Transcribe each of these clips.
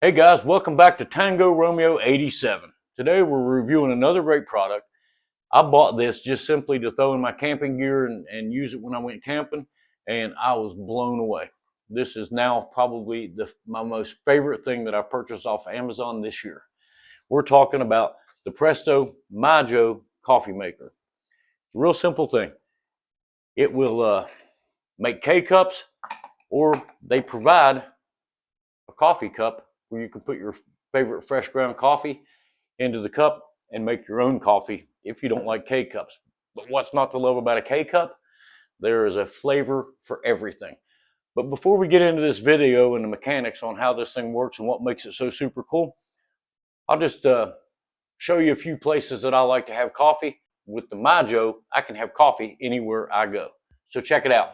Hey guys, welcome back to Tango Romeo 87. Today we're reviewing another great product. I bought this just simply to throw in my camping gear and use it when I went camping, and I was blown away. This is now probably my most favorite thing that I purchased off Amazon this year. We're talking about the Presto Majo coffee maker. It's a real simple thing. It will make K-cups, or they provide a coffee cup where you can put your favorite fresh ground coffee into the cup and make your own coffee if you don't like K-cups. But what's not to love about a K-cup? There is a flavor for everything. But before we get into this video and the mechanics on how this thing works and what makes it so super cool, I'll just show you a few places that I like to have coffee. With the Majo, I can have coffee anywhere I go. So check it out.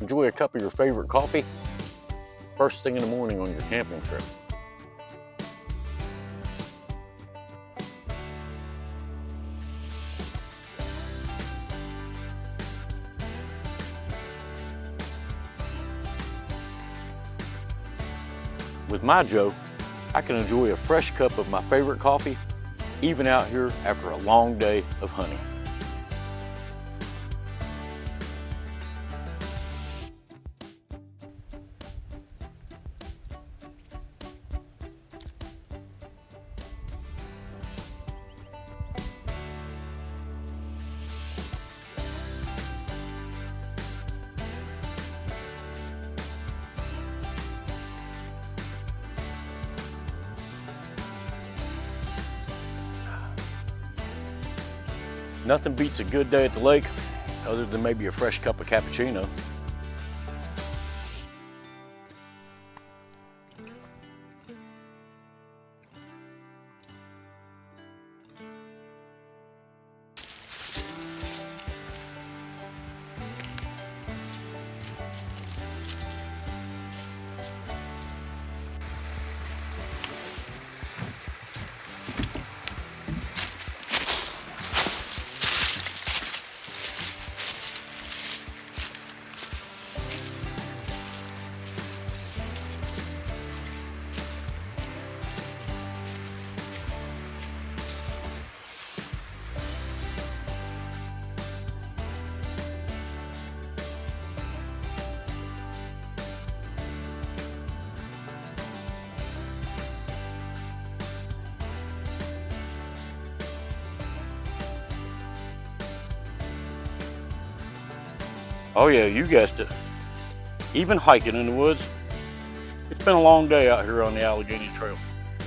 Enjoy a cup of your favorite coffee first thing in the morning on your camping trip. With Majo, I can enjoy a fresh cup of my favorite coffee even out here after a long day of hunting. Nothing beats a good day at the lake other than maybe a fresh cup of cappuccino. Oh yeah, you guessed it. Even hiking in the woods. It's been a long day out here on the Allegheny Trail.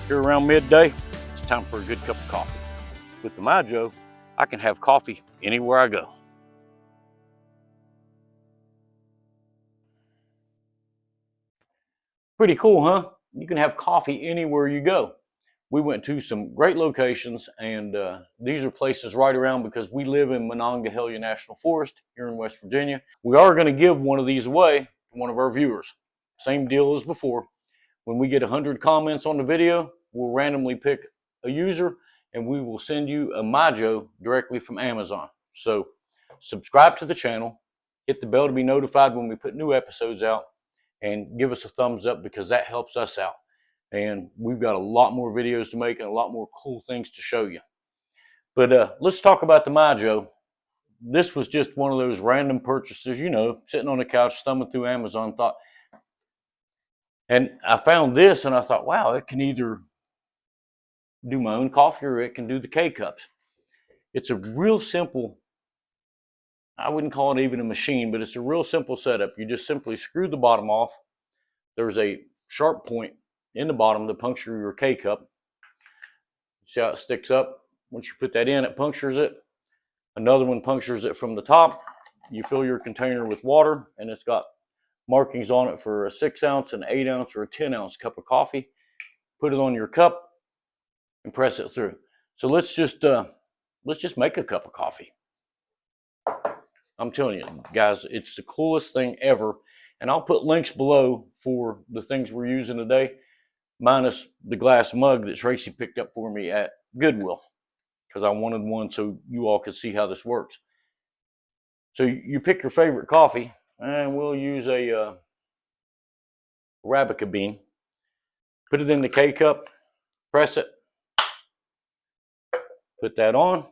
Here around midday, it's time for a good cup of coffee. With the Majo, I can have coffee anywhere I go. Pretty cool, huh? You can have coffee anywhere you go. We went to some great locations, and these are places right around because we live in Monongahela National Forest here in West Virginia. We are going to give one of these away to one of our viewers. Same deal as before. When we get 100 comments on the video, we'll randomly pick a user and we will send you a Majo directly from Amazon. So subscribe to the channel, hit the bell to be notified when we put new episodes out, and give us a thumbs up because that helps us out. And we've got a lot more videos to make and a lot more cool things to show you. But let's talk about the Majo. This was just one of those random purchases, you know, sitting on the couch, thumbing through Amazon, and I found this and I thought, wow, it can either do my own coffee, or it can do the K-Cups. It's a real simple, I wouldn't call it even a machine, but it's a real simple setup. You just simply screw the bottom off. There's a sharp point in the bottom to puncture your K-Cup. See how it sticks up? Once you put that in, it punctures it. Another one punctures it from the top. You fill your container with water, and it's got markings on it for a 6 ounce, an 8 ounce, or a 10 ounce cup of coffee. Put it on your cup and press it through. So let's just make a cup of coffee. I'm telling you guys, it's the coolest thing ever. And I'll put links below for the things we're using today, minus the glass mug that Tracy picked up for me at Goodwill, because I wanted one so you all could see how this works. So you pick your favorite coffee, and we'll use a Arabica bean. Put it in the K-Cup, press it, put that on,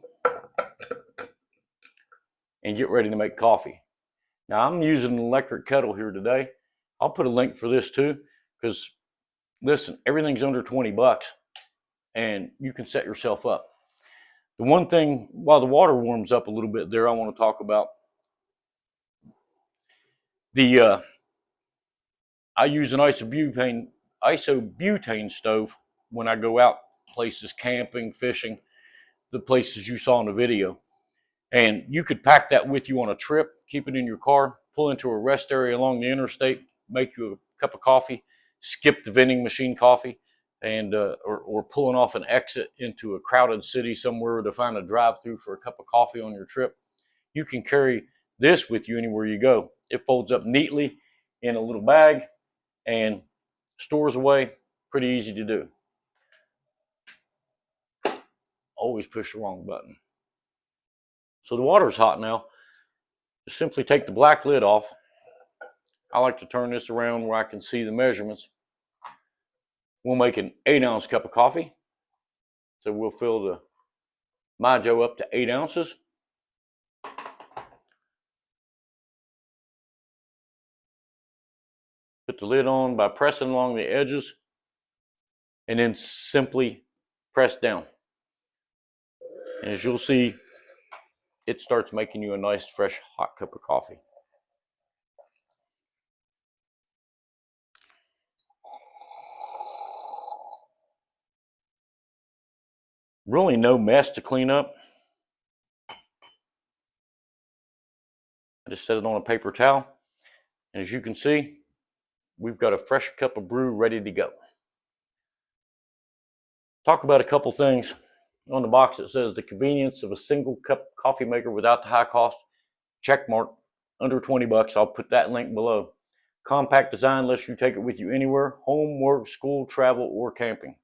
and get ready to make coffee. Now I'm using an electric kettle here today. I'll put a link for this too, because listen, everything's under 20 bucks and you can set yourself up. The one thing, while the water warms up a little bit there, I want to talk about the, I use an isobutane stove when I go out places, camping, fishing, the places you saw in the video. And you could pack that with you on a trip, keep it in your car, pull into a rest area along the interstate, make you a cup of coffee, skip the vending machine coffee, and or pulling off an exit into a crowded city somewhere to find a drive-through for a cup of coffee on your trip. You can carry this with you anywhere you go. It folds up neatly in a little bag and stores away. Pretty easy to do. Always push the wrong button. So the water's hot now. Just simply take the black lid off. I like to turn this around where I can see the measurements. We'll make an 8 ounce cup of coffee. So we'll fill the Majo up to 8 ounces. Put the lid on by pressing along the edges and then simply press down. And as you'll see, it starts making you a nice, fresh, hot cup of coffee. Really no mess to clean up. I just set it on a paper towel. And as you can see, we've got a fresh cup of brew ready to go. Talk about a couple things. On the box it says the convenience of a single cup coffee maker without the high cost. Check mark, under 20 bucks. I'll put that link below. Compact design lets you take it with you anywhere, home, work, school, travel, or camping.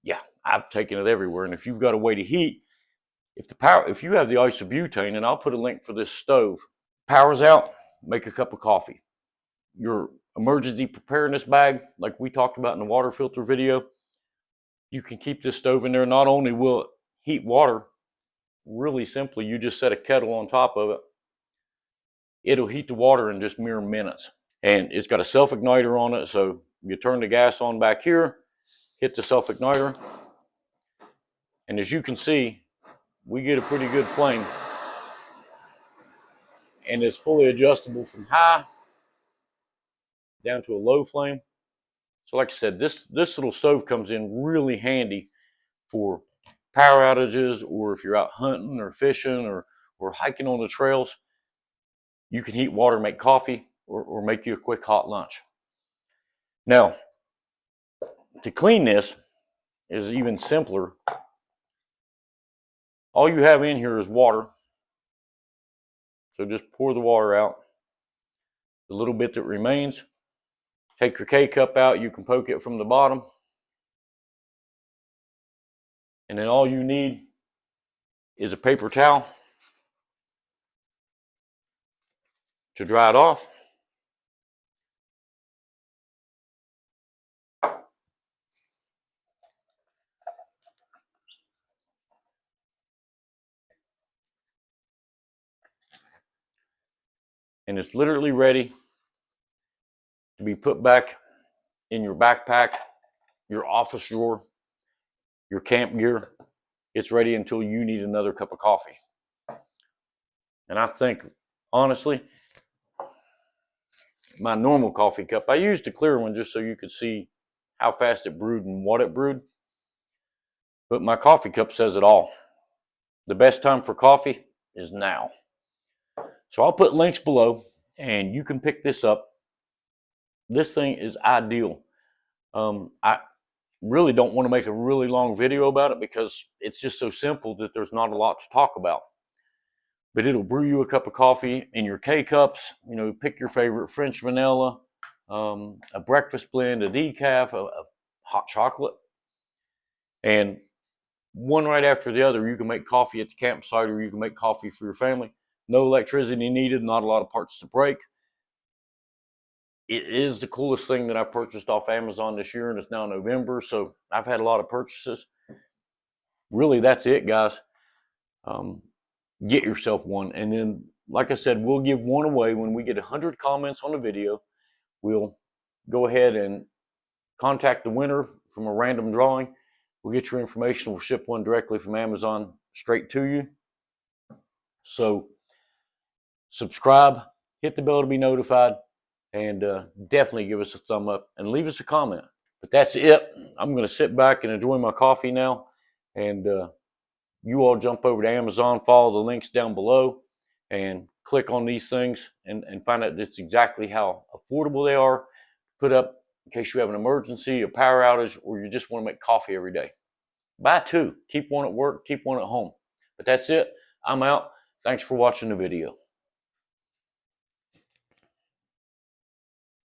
Yeah, I've taken it everywhere. And if you've got a way to heat, if you have the isobutane, and I'll put a link for this stove, power's out, make a cup of coffee. Your emergency preparedness bag, like we talked about in the water filter video, you can keep this stove in there. Not only will it heat water, really simply, you just set a kettle on top of it. It'll heat the water in just mere minutes. And it's got a self-igniter on it, so you turn the gas on back here, hit the self-igniter, and as you can see, we get a pretty good flame. And it's fully adjustable from high down to a low flame. So like I said, this little stove comes in really handy for power outages, or if you're out hunting or fishing or hiking on the trails. You can heat water, make coffee, or make you a quick hot lunch. Now, to clean this is even simpler. All you have in here is water. So just pour the water out. The little bit that remains, take your K-Cup out. You can poke it from the bottom. And then all you need is a paper towel to dry it off. And it's literally ready to be put back in your backpack, your office drawer, your camp gear. It's ready until you need another cup of coffee. And I think, honestly, my normal coffee cup, I used a clear one just so you could see how fast it brewed and what it brewed. But my coffee cup says it all. The best time for coffee is now. So I'll put links below and you can pick this up. This thing is ideal. I really don't want to make a really long video about it because it's just so simple that there's not a lot to talk about. But it'll brew you a cup of coffee in your K-cups. You know, pick your favorite French vanilla, a breakfast blend, a decaf, a hot chocolate. And one right after the other, you can make coffee at the campsite or you can make coffee for your family. No electricity needed, not a lot of parts to break. It is the coolest thing that I purchased off Amazon this year, and it's now November, so I've had a lot of purchases. Really, that's it, guys. Get yourself one, and then, like I said, we'll give one away when we get 100 comments on the video. We'll go ahead and contact the winner from a random drawing. We'll get your information. We'll ship one directly from Amazon straight to you. So subscribe, hit the bell to be notified, and definitely give us a thumb up and leave us a comment. But that's it. I'm going to sit back and enjoy my coffee now, and you all jump over to Amazon, follow the links down below, and click on these things and find out just exactly how affordable they are to put up in case you have an emergency, a power outage, or you just want to make coffee every day. Buy two. Keep one at work, keep one at home. But that's it. I'm out. Thanks for watching the video.